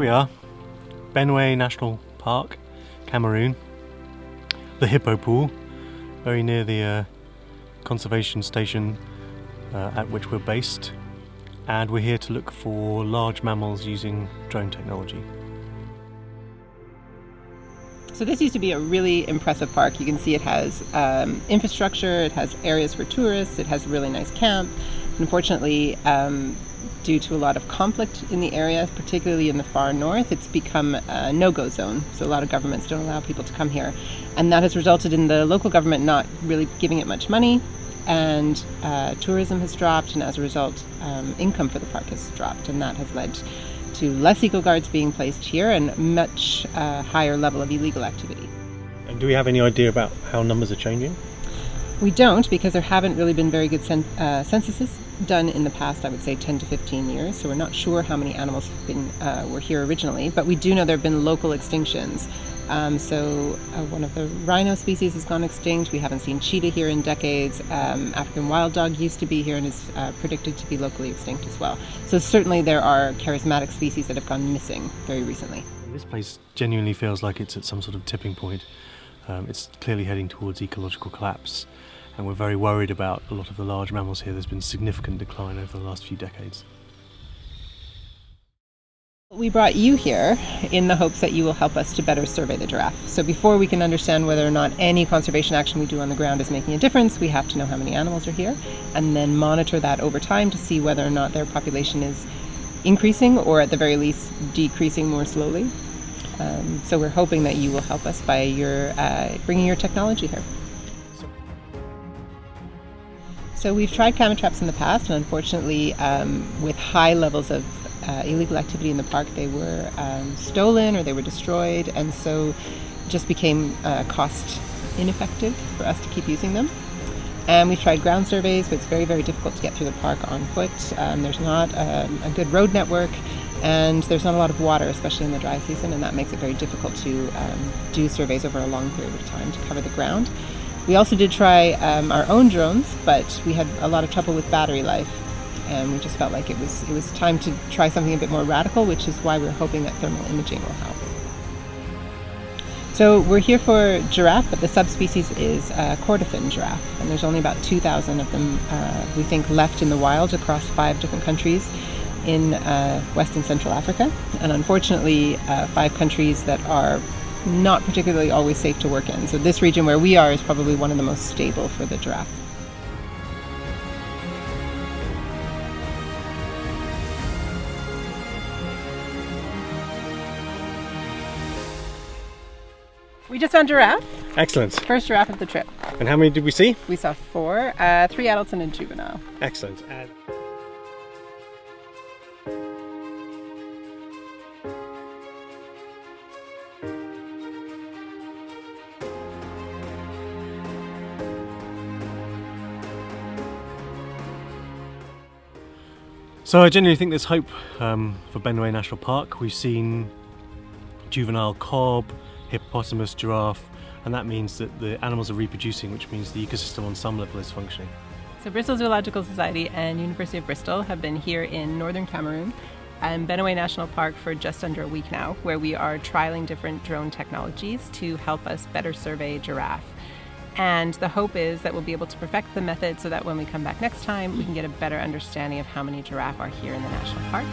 we are, Bénoué National Park, Cameroon, the hippo pool, very near the conservation station at which we're based, and we're here to look for large mammals using drone technology. So this used to be a really impressive park. You can see it has infrastructure, it has areas for tourists, it has a really nice camp. Unfortunately, due to a lot of conflict in the area, particularly in the far north, it's become a no-go zone. So a lot of governments don't allow people to come here. And that has resulted in the local government not really giving it much money, and tourism has dropped, and as a result, income for the park has dropped, and that has led to less eco guards being placed here and much higher level of illegal activity. And do we have any idea about how numbers are changing? We don't, because there haven't really been very good censuses done in the past, I would say 10 to 15 years. So we're not sure how many animals were here originally, but we do know there have been local extinctions. One of the rhino species has gone extinct. We haven't seen cheetah here in decades. African wild dog used to be here and is predicted to be locally extinct as well. So certainly there are charismatic species that have gone missing very recently. This place genuinely feels like it's at some sort of tipping point. It's clearly heading towards ecological collapse, and we're very worried about a lot of the large mammals here. There's been significant decline over the last few decades. We brought you here in the hopes that you will help us to better survey the giraffe. So before we can understand whether or not any conservation action we do on the ground is making a difference, we have to know how many animals are here, and then monitor that over time to see whether or not their population is increasing or at the very least decreasing more slowly. So we're hoping that you will help us by bringing your technology here. So we've tried camera traps in the past, and unfortunately with high levels of illegal activity in the park, they were stolen or they were destroyed, and so it just became cost ineffective for us to keep using them. And we've tried ground surveys, but it's very, very difficult to get through the park on foot. There's not a good road network, and there's not a lot of water, especially in the dry season, and that makes it very difficult to do surveys over a long period of time to cover the ground. We also did try our own drones, but we had a lot of trouble with battery life, and we just felt like it was time to try something a bit more radical, which is why we're hoping that thermal imaging will help. So we're here for giraffe, but the subspecies is Kordofan giraffe, and there's only about 2,000 of them, we think, left in the wild across 5 different countries in West and Central Africa, and unfortunately 5 countries that are not particularly always safe to work in. So this region where we are is probably one of the most stable for the giraffe. We just found giraffe. Excellent. First giraffe of the trip. And how many did we see? We saw 4, 3 adults and a juvenile. Excellent. So I genuinely think there's hope for Bénoué National Park. We've seen juvenile kob, hippopotamus, giraffe, and that means that the animals are reproducing, which means the ecosystem on some level is functioning. So Bristol Zoological Society and University of Bristol have been here in northern Cameroon and Bénoué National Park for just under a week now, where we are trialing different drone technologies to help us better survey giraffe. And the hope is that we'll be able to perfect the method so that when we come back next time, we can get a better understanding of how many giraffe are here in the national park.